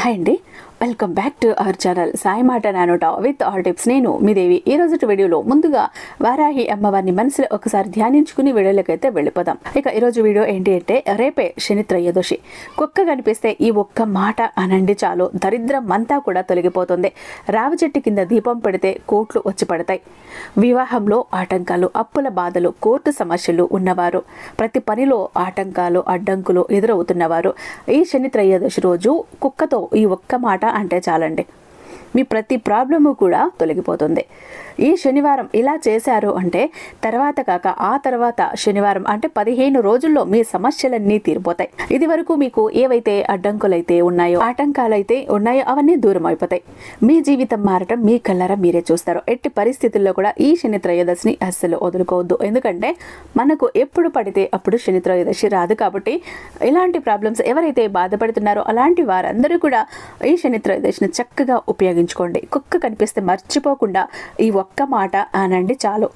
Hi అండి, welcome back to our channel Sai మాట నానోట with all tips. నేను మీ దేవి. ఈ రోజు వీడియోలో ముందుగా వారాహి అమ్మవారిని మనసులో ఒకసారి ధ్యానించుకుని వీడియోలకైతే వెళ్ళిపోదాం. ఇక ఈరోజు వీడియో ఏంటి అంటే, రేపే శని త్రయోదశి. కుక్క కనిపిస్తే ఈ ఒక్క మాట అనండి చాలు, దరిద్రం అంతా కూడా తొలగిపోతుంది. రావి చెట్టు కింద దీపం పెడితే కోట్లు వచ్చి పడతాయి. వివాహంలో ఆటంకాలు, అప్పుల బాధలు, కోర్టు సమస్యలు ఉన్నవారు, ప్రతి పనిలో ఆటంకాలు అడ్డంకులు ఎదురవుతున్నవారు ఈ శని త్రయోదశి రోజు కుక్కతో ఈ ఒక్క మాట అంటే చాలండి, మీ ప్రతి ప్రాబ్లము కూడా తొలగిపోతుంది. ఈ శనివారం ఇలా చేశారు అంటే తర్వాత కాక ఆ తర్వాత శనివారం అంటే 15 రోజుల్లో మీ సమస్యలన్నీ తీరిపోతాయి. ఇది వరకు మీకు ఏవైతే అడ్డంకులైతే ఉన్నాయో, ఆటంకాలైతే ఉన్నాయో అవన్నీ దూరం అయిపోతాయి. మీ జీవితం మారటం మీ కళ్ళారా మీరే చూస్తారు. ఎట్టి పరిస్థితుల్లో కూడా ఈ శని త్రయోదశిని అస్సలు వదులుకోవద్దు. ఎందుకంటే మనకు ఎప్పుడు పడితే అప్పుడు శని త్రయోదశి రాదు. కాబట్టి ఇలాంటి ప్రాబ్లమ్స్ ఎవరైతే బాధపడుతున్నారో అలాంటి వారందరూ కూడా ఈ శని త్రయోదశిని చక్కగా ఉపయోగించుకోండి. కుక్క కనిపిస్తే మర్చిపోకుండా ఈ ఒక్క మాట అనండి చాలు,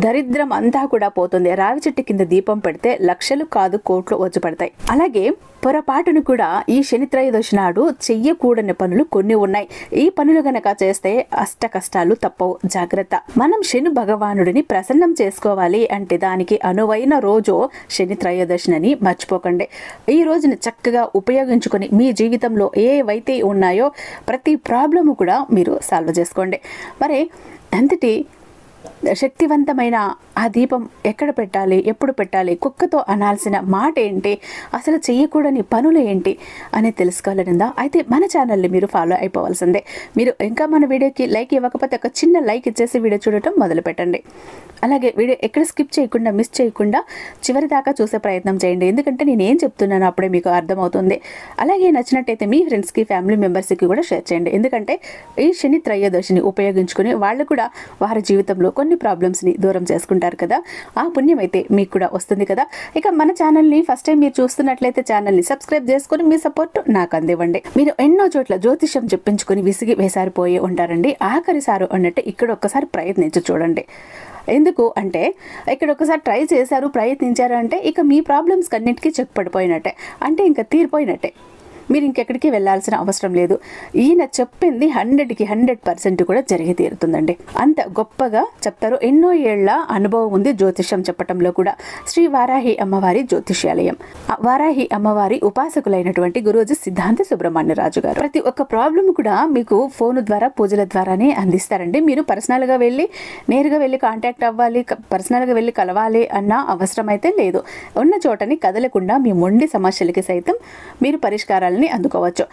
దరిద్రం అంతా కూడా పోతుంది. రావి చెట్టు కింద దీపం పెడితే లక్షలు కాదు కోట్లు వచ్చి పడతాయి. అలాగే పొరపాటును కూడా ఈ శని త్రయోదశి నాడు చెయ్యకూడని పనులు కొన్ని ఉన్నాయి. ఈ పనులు గనక చేస్తే అష్ట కష్టాలు తప్పవు. జాగ్రత్త. మనం శని భగవానుడిని ప్రసన్నం చేసుకోవాలి అంటే దానికి అనువైన రోజు శని త్రయోదశిని మర్చిపోకండి. ఈ రోజుని చక్కగా ఉపయోగించుకొని మీ జీవితంలో ఏవైతే ఉన్నాయో ప్రతి ప్రాబ్లము కూడా మీరు సాల్వ్ చేసుకోండి. మరి అంతటి శక్తివంతమైన ఆ దీపం ఎక్కడ పెట్టాలి, ఎప్పుడు పెట్టాలి, కుక్కతో అనాల్సిన మాట ఏంటి, అసలు చేయకూడని పనులు ఏంటి అని తెలుసుకోవాలనిందా? అయితే మన ఛానల్ని మీరు ఫాలో అయిపోవాల్సిందే. మీరు ఇంకా మన వీడియోకి లైక్ ఇవ్వకపోతే ఒక చిన్న లైక్ ఇచ్చేసి వీడియో చూడటం మొదలు పెట్టండి. అలాగే వీడియో ఎక్కడ స్కిప్ చేయకుండా మిస్ చేయకుండా చివరి దాకా చూసే ప్రయత్నం చేయండి. ఎందుకంటే నేను ఏం చెప్తున్నానో అప్పుడే మీకు అర్థమవుతుంది. అలాగే నచ్చినట్టయితే మీ ఫ్రెండ్స్కి, ఫ్యామిలీ మెంబర్స్కి కూడా షేర్ చేయండి. ఎందుకంటే ఈ శని త్రయోదశిని ఉపయోగించుకుని వాళ్ళు కూడా వారి జీవితంలో కొన్ని ప్రాబ్లమ్స్ని దూరం చేసుకుంటారు కదా, ఆ పుణ్యం అయితే మీకు కూడా వస్తుంది కదా. ఇక మన ఛానల్ని ఫస్ట్ టైం మీరు చూస్తున్నట్లయితే ఛానల్ని సబ్స్క్రైబ్ చేసుకుని మీ సపోర్ట్ నాకు అందివ్వండి. మీరు ఎన్నో చోట్ల జ్యోతిష్యం చెప్పించుకుని విసిగి వేసారిపోయి ఉంటారండి. ఆఖరిసారు అన్నట్టు ఇక్కడ ఒక్కసారి ప్రయత్నించి చూడండి. ఎందుకు అంటే ఇక్కడ ఒకసారి ట్రై చేశారు, ప్రయత్నించారు అంటే ఇక మీ ప్రాబ్లమ్స్ అన్నిటికీ చెక్ పడిపోయినట్టే, అంటే ఇంకా తీరిపోయినట్టే. మీరు ఇంకెక్కడికి వెళ్ళాల్సిన అవసరం లేదు. ఈయన చెప్పింది 100కి 100% కూడా జరిగి తీరుతుందండి. అంత గొప్పగా చెప్తారు. ఎన్నో ఏళ్ల అనుభవం ఉంది జ్యోతిష్యం చెప్పటంలో కూడా. శ్రీ వారాహి అమ్మవారి జ్యోతిష్యాలయం, వారాహి అమ్మవారి ఉపాసకులైనటువంటి గురూజీ సిద్ధాంత సుబ్రహ్మణ్యరాజు గారు ప్రతి ఒక్క ప్రాబ్లం కూడా మీకు ఫోన్ ద్వారా, పూజల ద్వారానే అందిస్తారండి. మీరు పర్సనల్గా వెళ్ళి, నేరుగా వెళ్ళి కాంటాక్ట్ అవ్వాలి, పర్సనల్గా వెళ్ళి కలవాలి అన్న అవసరం అయితే లేదు. ఉన్న చోటని కదలకుండా మీ మొండి సమస్యలకి సైతం మీరు పరిష్కారాలు అందుకోవచ్చు.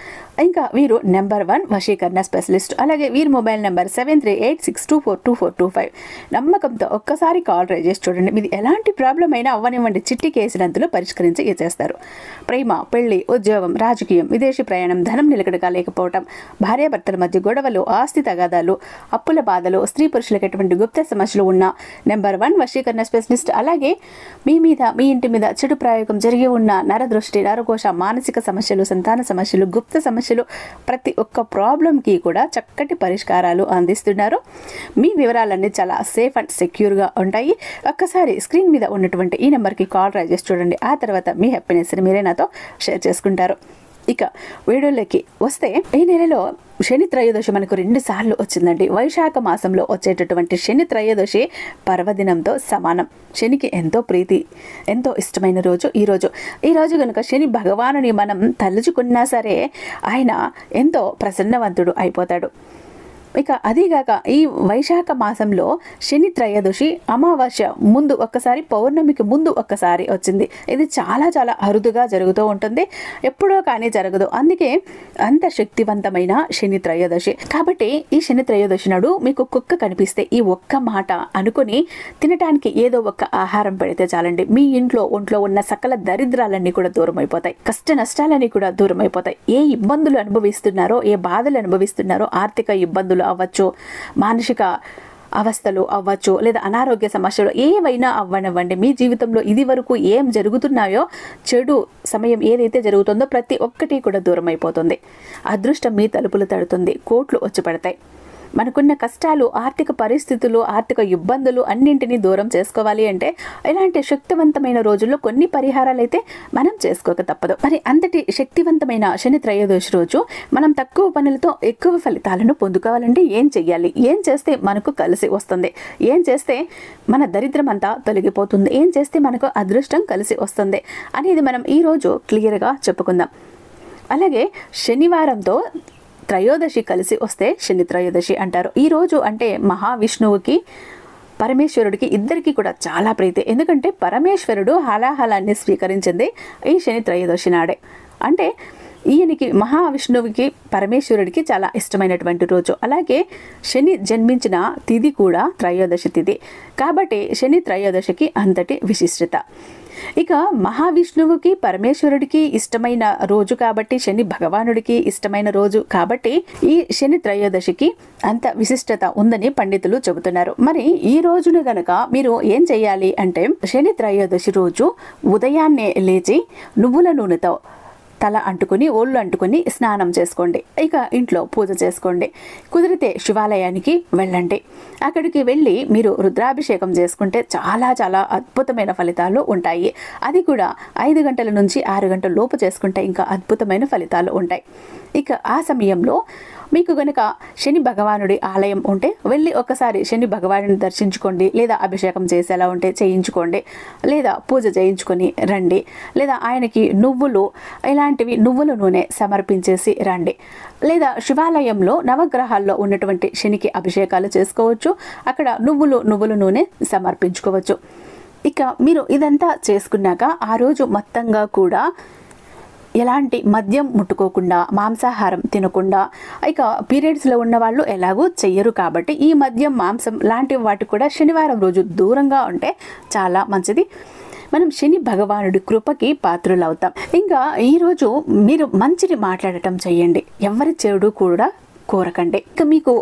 ఇంకా వీరు నెంబర్ 1 వశీకరణ స్పెషలిస్ట్. అలాగే వీరి మొబైల్ నెంబర్ 7386242425. నమ్మకంతో ఒక్కసారి కాల్ ట్రై చేసి చూడండి. మీది ఎలాంటి ప్రాబ్లం అయినా అవ్వనివ్వండి, చిట్టి కేసులంతలో పరిష్కరించి ఇచ్చేస్తారు. ప్రేమ, పెళ్లి, ఉద్యోగం, రాజకీయం, విదేశీ ప్రయాణం, ధనం నిలకడగా లేకపోవడం, భార్యాభర్తల మధ్య గొడవలు, ఆస్తి తగాదాలు, అప్పుల బాధలు, స్త్రీ పురుషులకు ఎటువంటి గుప్త సమస్యలు ఉన్న నెంబర్ 1 వశీకరణ స్పెషలిస్ట్. అలాగే మీ మీద, మీ ఇంటి మీద చెడు ప్రయోగం జరిగి ఉన్న నరదృష్టి, నరకోశ, మానసిక సమస్యలు, సంతాన సమస్యలు, గుప్త సమస్యలు, ప్రతి ఒక్క ప్రాబ్లంకి కూడా చక్కటి పరిష్కారాలు అందిస్తున్నారు. మీ వివరాలన్నీ చాలా సేఫ్ అండ్ సెక్యూర్గా ఉంటాయి. ఒక్కసారి స్క్రీన్ మీద ఉన్నటువంటి ఈ నెంబర్కి కాల్ ట్రై చేసి చూడండి. ఆ తర్వాత మీ హ్యాపీనెస్ని మీరే నాతో షేర్ చేసుకుంటారు. ఇక వీడియోలోకి వస్తే, ఈ నెలలో శని త్రయోదశి మనకు 2 సార్లు వచ్చిందండి. వైశాఖ మాసంలో వచ్చేటటువంటి శని త్రయోదశి పర్వదినంతో సమానం. శనికి ఎంతో ప్రీతి, ఎంతో ఇష్టమైన రోజు ఈ రోజు కనుక శని భగవానుని మనం తలుచుకున్నా సరే ఆయన ఎంతో ప్రసన్నవంతుడు అయిపోతాడు. ఇక అదీగాక ఈ వైశాఖ మాసంలో శని త్రయోదశి అమావాస్య ముందు ఒక్కసారి, పౌర్ణమికి ముందు ఒక్కసారి వచ్చింది. ఇది చాలా చాలా అరుదుగా జరుగుతూ ఉంటుంది, ఎప్పుడో కానీ జరగదు. అందుకే అంత శక్తివంతమైన శని త్రయోదశి. కాబట్టి ఈ శని త్రయోదశి నాడు మీకు కుక్క కనిపిస్తే ఈ ఒక్క మాట అనుకుని తినటానికి ఏదో ఒక ఆహారం పెడితే చాలండి. మీ ఒంట్లో ఉన్న సకల దరిద్రాలన్నీ కూడా దూరం అయిపోతాయి, కష్ట నష్టాలన్నీ కూడా దూరం అయిపోతాయి. ఏ ఇబ్బందులు అనుభవిస్తున్నారో, ఏ బాధలు అనుభవిస్తున్నారో, ఆర్థిక ఇబ్బందులు అవ్వచ్చు, మానసిక అవస్థలు అవ్వచ్చు, లేదా అనారోగ్య సమస్యలు ఏవైనా అవ్వనివ్వండి, మీ జీవితంలో ఇది వరకు ఏం జరుగుతున్నాయో, చెడు సమయం ఏదైతే జరుగుతుందో ప్రతి ఒక్కటి కూడా దూరం అయిపోతుంది. అదృష్టం మీ తలుపులు తడుతుంది, కోట్లు వచ్చి పడతాయి. మనకున్న కష్టాలు, ఆర్థిక పరిస్థితులు, ఆర్థిక ఇబ్బందులు అన్నింటినీ దూరం చేసుకోవాలి అంటే ఇలాంటి శక్తివంతమైన రోజుల్లో కొన్ని పరిహారాలు అయితే మనం చేసుకోక తప్పదు. మరి అంతటి శక్తివంతమైన శని త్రయోదశి రోజు మనం తక్కువ పనులతో ఎక్కువ ఫలితాలను పొందుకోవాలంటే ఏం చెయ్యాలి, ఏం చేస్తే మనకు కలిసి వస్తుంది, ఏం చేస్తే మన దరిద్రం అంతా తొలగిపోతుంది, ఏం చేస్తే మనకు అదృష్టం కలిసి వస్తుంది అనేది మనం ఈరోజు క్లియర్గా చెప్పుకుందాం. అలాగే శనివారంతో త్రయోదశి కలిసి వస్తే శని త్రయోదశి అంటారు. ఈ రోజు అంటే మహావిష్ణువుకి, పరమేశ్వరుడికి ఇద్దరికి కూడా చాలా ప్రీతి. ఎందుకంటే పరమేశ్వరుడు హాలాహలాన్ని స్వీకరించింది ఈ శని త్రయోదశి నాడే. అంటే ఈయనకి, మహావిష్ణువుకి, పరమేశ్వరుడికి చాలా ఇష్టమైనటువంటి రోజు. అలాగే శని జన్మించిన తిథి కూడా త్రయోదశి తిథి కాబట్టి శని త్రయోదశికి అంతటి విశిష్టత. ఇక మహావిష్ణువుకి, పరమేశ్వరుడికి ఇష్టమైన రోజు కాబట్టి, శని భగవానుడికి ఇష్టమైన రోజు కాబట్టి ఈ శని త్రయోదశికి అంత విశిష్టత ఉందని పండితులు చెబుతున్నారు. మరి ఈ రోజును గనక మీరు ఏం చేయాలి అంటే, శని త్రయోదశి రోజు ఉదయాన్నే లేచి నువ్వుల నూనెతో తల అంటుకుని, ఒళ్ళు అంటుకుని స్నానం చేసుకోండి. ఇక ఇంట్లో పూజ చేసుకోండి. కుదిరితే శివాలయానికి వెళ్ళండి. అక్కడికి వెళ్ళి మీరు రుద్రాభిషేకం చేసుకుంటే చాలా చాలా అద్భుతమైన ఫలితాలు ఉంటాయి. అది కూడా 5 గంటల నుంచి 6 గంటల లోపు చేసుకుంటే ఇంకా అద్భుతమైన ఫలితాలు ఉంటాయి. ఇక ఆ సమయంలో మీకు గనక శని భగవానుడి ఆలయం ఉంటే వెళ్ళి ఒకసారి శని భగవానుని దర్శించుకోండి, లేదా అభిషేకం చేసేలా ఉంటే చేయించుకోండి, లేదా పూజ చేయించుకొని రండి, లేదా ఆయనకి నువ్వులు, ఇలాంటివి నువ్వుల నూనె సమర్పించేసి రండి. లేదా శివాలయంలో నవగ్రహాల్లో ఉన్నటువంటి శనికి అభిషేకాలు చేసుకోవచ్చు, అక్కడ నువ్వుల నూనె సమర్పించుకోవచ్చు. ఇక మీరు ఇదంతా చేసుకున్నాక ఆ రోజు మొత్తంగా కూడా ఎలాంటి మద్యం ముట్టుకోకుండా, మాంసాహారం తినకుండా, ఇక పీరియడ్స్లో ఉన్న వాళ్ళు ఎలాగూ చెయ్యరు కాబట్టి ఈ మద్యం, మాంసం లాంటి వాటి కూడా శనివారం రోజు దూరంగా ఉంటే చాలా మంచిది. మనం శని భగవానుడి కృపకి పాత్రులవుతాం. ఇంకా ఈరోజు మీరు మంచిని మాట్లాడటం చెయ్యండి, ఎవరి చెడు కూడా కోరకండి. ఇక మీకు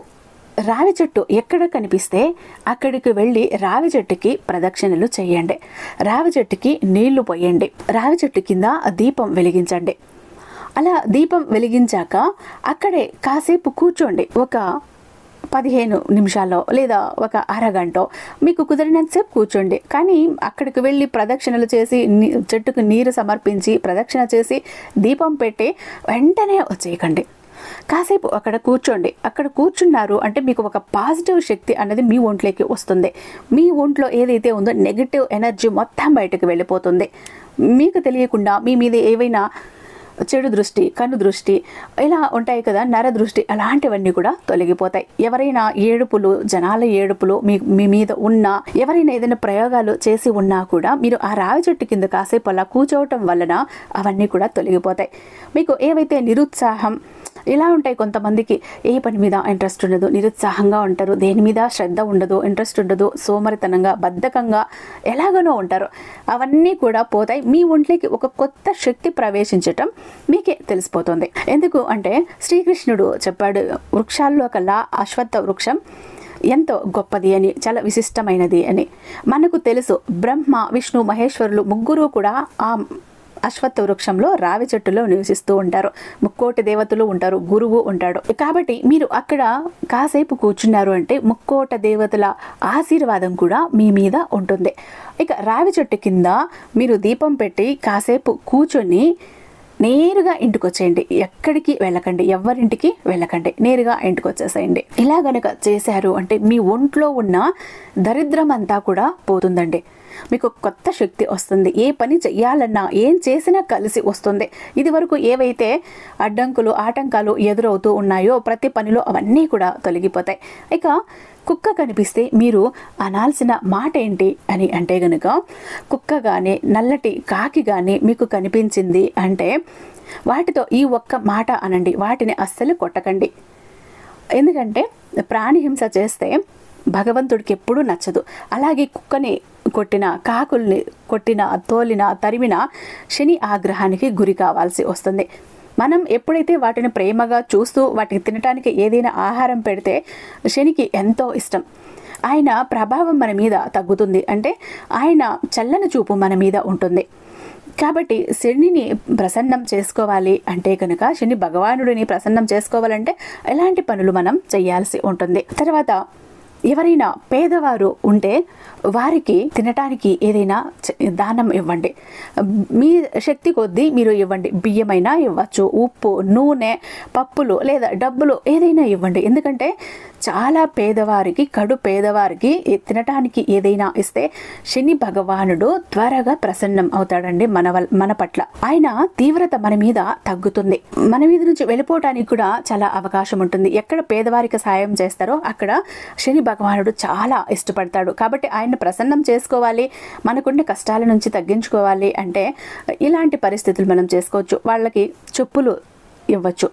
రావి చెట్టు ఎక్కడ కనిపిస్తే అక్కడికి వెళ్ళి రావి చెట్టుకి ప్రదక్షిణలు చేయండి, రావి చెట్టుకి నీళ్లు పోయండి, రావి చెట్టు కింద దీపం వెలిగించండి. అలా దీపం వెలిగించాక అక్కడే కాసేపు కూర్చోండి. ఒక 15 నిమిషాల్లో లేదా ఒక అరగంట మీకు కుదిరినంతసేపు కూర్చోండి. కానీ అక్కడికి వెళ్ళి ప్రదక్షిణలు చేసి, చెట్టుకు నీరు సమర్పించి ప్రదక్షిణ చేసి దీపం పెట్టి వెంటనే వచ్చేయకండి. కాసేపు అక్కడ కూర్చోండి. అక్కడ కూర్చున్నారు అంటే మీకు ఒక పాజిటివ్ శక్తి అనేది మీ ఒంట్లోకి వస్తుంది. మీ ఒంట్లో ఏదైతే ఉందో నెగిటివ్ ఎనర్జీ మొత్తం బయటకు వెళ్ళిపోతుంది. మీకు తెలియకుండా మీ మీద ఏవైనా చెడు దృష్టి, కన్ను దృష్టి ఇలా ఉంటాయి కదా, నర దృష్టి, అలాంటివన్నీ కూడా తొలగిపోతాయి. ఎవరైనా ఏడుపులు, జనాల ఏడుపులు మీ మీద ఉన్నా, ఎవరైనా ఏదైనా ప్రయోగాలు చేసి ఉన్నా కూడా మీరు ఆ రావి చెట్టు కింద కాసేపు అలా కూర్చోవటం వలన అవన్నీ కూడా తొలగిపోతాయి. మీకు ఏవైతే నిరుత్సాహం ఇలా ఉంటాయి, కొంతమందికి ఏ పని మీద ఇంట్రెస్ట్ ఉండదు, నిరుత్సాహంగా ఉంటారు, దేని మీద శ్రద్ధ ఉండదు, ఇంట్రెస్ట్ ఉండదు, సోమరితనంగా, బద్ధకంగా ఎలాగనో ఉంటారు, అవన్నీ కూడా పోతాయి. మీ ఒంట్లోకి ఒక కొత్త శక్తి ప్రవేశించటం మీకే తెలిసిపోతుంది. ఎందుకు అంటే శ్రీకృష్ణుడు చెప్పాడు, వృక్షాల్లో కల్లా అశ్వత్థ వృక్షం ఎంతో గొప్పది అని, చాలా విశిష్టమైనది అని. మనకు తెలుసు బ్రహ్మ, విష్ణు, మహేశ్వరులు ముగ్గురు కూడా ఆ అశ్వత్థ వృక్షంలో, రావి చెట్టులో నివసిస్తూ ఉంటారు. 3 కోటి దేవతలు ఉంటారు, గురువు ఉంటాడు. కాబట్టి మీరు అక్కడ కాసేపు కూర్చున్నారు అంటే 3 కోటి దేవతల ఆశీర్వాదం కూడా మీ మీద ఉంటుంది. ఇక రావి చెట్టు కింద మీరు దీపం పెట్టి కాసేపు కూర్చొని నేరుగా ఇంటికి వచ్చేయండి. ఎక్కడికి వెళ్ళకండి, ఎవరింటికి వెళ్ళకండి, నేరుగా ఇంటికి వచ్చేసేయండి. ఇలా గనక చేశారు అంటే మీ ఒంట్లో ఉన్న దరిద్రం అంతా కూడా పోతుందండి. మీకు కొత్త శక్తి వస్తుంది. ఏ పని చెయ్యాలన్నా, ఏం చేసినా కలిసి వస్తుంది. ఇది వరకు ఏవైతే అడ్డంకులు, ఆటంకాలు ఎదురవుతూ ఉన్నాయో ప్రతి పనిలో అవన్నీ కూడా తొలగిపోతాయి. ఇక కుక్క కనిపిస్తే మీరు అనాల్సిన మాట ఏంటి అని అంటే గనుక, కుక్క కానీ నల్లటి కాకి కానీ మీకు కనిపించింది అంటే వాటితో ఈ ఒక్క మాట అనండి, వాటిని అస్సలు కొట్టకండి. ఎందుకంటే ప్రాణిహింస చేస్తే భగవంతుడికి ఎప్పుడూ నచ్చదు. అలాగే కుక్కని కొట్టిన, కాకుల్ని కొట్టిన, తోలిన, తరిమిన శని ఆగ్రహానికి గురి కావాల్సి వస్తుంది. మనం ఎప్పుడైతే వాటిని ప్రేమగా చూస్తూ వాటికి తినడానికి ఏదైనా ఆహారం పెడితే శనికి ఎంతో ఇష్టం. ఆయన ప్రభావం మన మీద తగ్గుతుంది, అంటే ఆయన చల్లని చూపు మన మీద ఉంటుంది. కాబట్టి శనిని ప్రసన్నం చేసుకోవాలి అంటే కనుక శని భగవానుడిని ప్రసన్నం చేసుకోవాలంటే ఎలాంటి పనులు మనం చేయాల్సి ఉంటుంది. తర్వాత ఎవరైనా పేదవారు ఉంటే వారికి తినటానికి ఏదైనా దానం ఇవ్వండి. మీ శక్తి కొద్దీ మీరు ఇవ్వండి. బియ్యమైనా ఇవ్వచ్చు, ఉప్పు, నూనె, పప్పులు లేదా డబ్బులు ఏదైనా ఇవ్వండి. ఎందుకంటే చాలా పేదవారికి, కడు పేదవారికి తినటానికి ఏదైనా ఇస్తే శని భగవానుడు త్వరగా ప్రసన్నం అవుతాడండి మన పట్ల. ఆయన తీవ్రత మన మీద తగ్గుతుంది. మన మీద నుంచి వెళ్ళిపోవటానికి కూడా చాలా అవకాశం ఉంటుంది. ఎక్కడ పేదవారికి సాయం చేస్తారో అక్కడ శని భగవానుడు చాలా ఇష్టపడతాడు. కాబట్టి ఆయన ప్రసన్నం చేసుకోవాలి, మనకుండే కష్టాల నుంచి తగ్గించుకోవాలి అంటే ఇలాంటి పరిస్థితులు మనం చేసుకోవచ్చు. వాళ్ళకి చెప్పులు ఇవ్వచ్చు,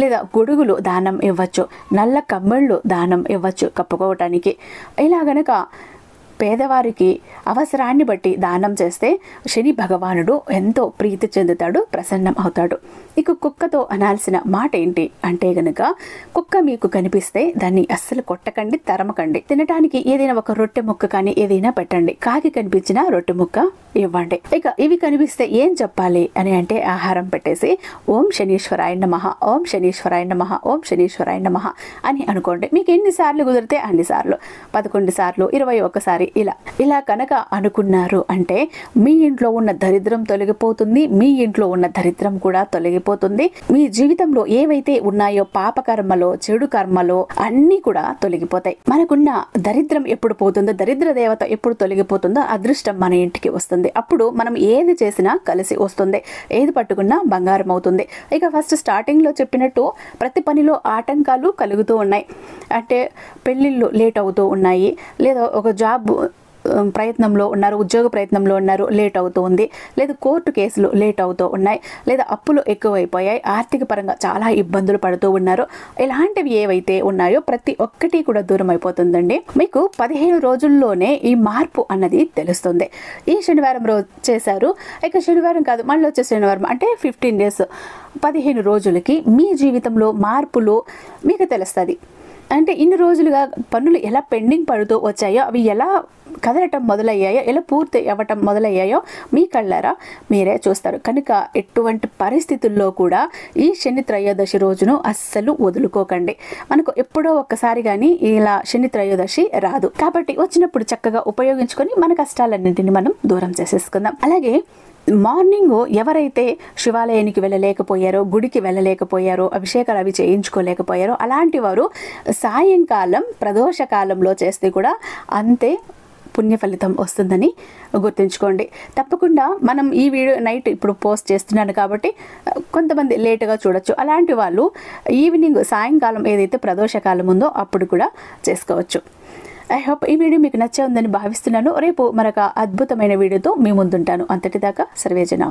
లేదా గొడుగులు దానం ఇవ్వచ్చు, నల్ల కమ్మళ్ళు దానం ఇవ్వచ్చు కప్పుకోవటానికి. ఇలా గనక పేదవారికి అవసరాన్ని బట్టి దానం చేస్తే శని భగవానుడు ఎంతో ప్రీతి చెందుతాడు, ప్రసన్నం అవుతాడు. ఇక కుక్కతో అనాల్సిన మాట ఏంటి అంటే గనక కుక్క మీకు కనిపిస్తే దాన్ని అస్సలు కొట్టకండి, తరమకండి. తినటానికి ఏదైనా ఒక రొట్టె ముక్క కానీ ఏదైనా పెట్టండి. కాకి కనిపించిన రొట్టె ముక్క ఇవ్వండి. ఇక ఇవి కనిపిస్తే ఏం చెప్పాలి అని అంటే ఆహారం పెట్టేసి ఓం శనీశ్వరాయ నమః, ఓం శనీశ్వరాయ నమః, ఓం శనీశ్వరాయ నమః అని అనుకోండి. మీకు ఎన్నిసార్లు కుదిరితే అన్నిసార్లు, 11 సార్లు, 21 సారి ఇలా కనుక అనుకున్నారు అంటే మీ ఇంట్లో ఉన్న దరిద్రం తొలగిపోతుంది. మీ ఇంట్లో ఉన్న దరిద్రం కూడా తొలగిపోతుంది. మీ జీవితంలో ఏవైతే ఉన్నాయో పాపకర్మలో, చెడు కర్మలో అన్నీ కూడా తొలగిపోతాయి. మనకున్న దరిద్రం ఎప్పుడు పోతుందో, దరిద్ర దేవత ఎప్పుడు తొలగిపోతుందో అదృష్టం మన ఇంటికి వస్తుంది. అప్పుడు మనం ఏది చేసినా కలిసి వస్తుంది, ఏది పట్టుకున్నా బంగారం అవుతుంది. ఇక ఫస్ట్ స్టార్టింగ్ లో చెప్పినట్టు ప్రతి పనిలో ఆటంకాలు కలుగుతూ ఉన్నాయి. అంటే పెళ్లిళ్ళు లేట్ అవుతూ ఉన్నాయి, లేదా ఒక జాబ్ ప్రయత్నంలో ఉన్నారు, ఉద్యోగ ప్రయత్నంలో ఉన్నారు, లేట్ అవుతూ ఉంది, లేదా కోర్టు కేసులు లేట్ అవుతూ ఉన్నాయి, లేదా అప్పులు ఎక్కువైపోయాయి, ఆర్థిక పరంగా చాలా ఇబ్బందులు పడుతూ ఉన్నారు. ఇలాంటివి ఏవైతే ఉన్నాయో ప్రతి ఒక్కటి కూడా దూరం అయిపోతుందండి. మీకు 15 రోజుల్లోనే ఈ మార్పు అన్నది తెలుస్తుంది. ఈ శనివారం రోజు చేశారు, ఇక శనివారం కాదు మళ్ళీ వచ్చే శనివారం అంటే 15 డేస్, 15 రోజులకి మీ జీవితంలో మార్పులు మీకు తెలుస్తుంది. అంటే ఇన్ని రోజులుగా పనులు ఎలా పెండింగ్ పడుతూ వచ్చాయో, అవి ఎలా కదలటం మొదలయ్యాయో, ఎలా పూర్తి అవ్వటం మొదలయ్యాయో మీ కళ్ళారా మీరే చూస్తారు. కనుక ఎటువంటి పరిస్థితుల్లో కూడా ఈ శని త్రయోదశి రోజును అస్సలు వదులుకోకండి. మనకు ఎప్పుడో ఒక్కసారి కానీ ఇలా శని త్రయోదశి రాదు. కాబట్టి వచ్చినప్పుడు చక్కగా ఉపయోగించుకొని మన కష్టాలన్నింటినీ మనం దూరం చేసేసుకుందాం. అలాగే మార్నింగ్ ఎవరైతే శివాలయానికి వెళ్ళలేకపోయారో, గుడికి వెళ్ళలేకపోయారో, అభిషేకాలు అవి చేయించుకోలేకపోయారో అలాంటి వారు సాయంకాలం ప్రదోష కాలంలో చేస్తే కూడా అంతే పుణ్య ఫలితం వస్తుందని గుర్తుంచుకోండి. తప్పకుండా మనం ఈ వీడియో నైట్ ఇప్పుడు పోస్ట్ చేస్తున్నాను కాబట్టి కొంతమంది లేటుగా చూడొచ్చు. అలాంటి వాళ్ళు ఈవినింగ్ సాయంకాలం ఏదైతే ప్రదోషకాలం ఉందో అప్పుడు కూడా చేసుకోవచ్చు. ఐ హోప్ ఈ వీడియో మీకు నచ్చే ఉందని భావిస్తున్నాను. రేపు మరొక అద్భుతమైన వీడియోతో మీ ముందుంటాను. అంతటిదాకా సర్వేజన.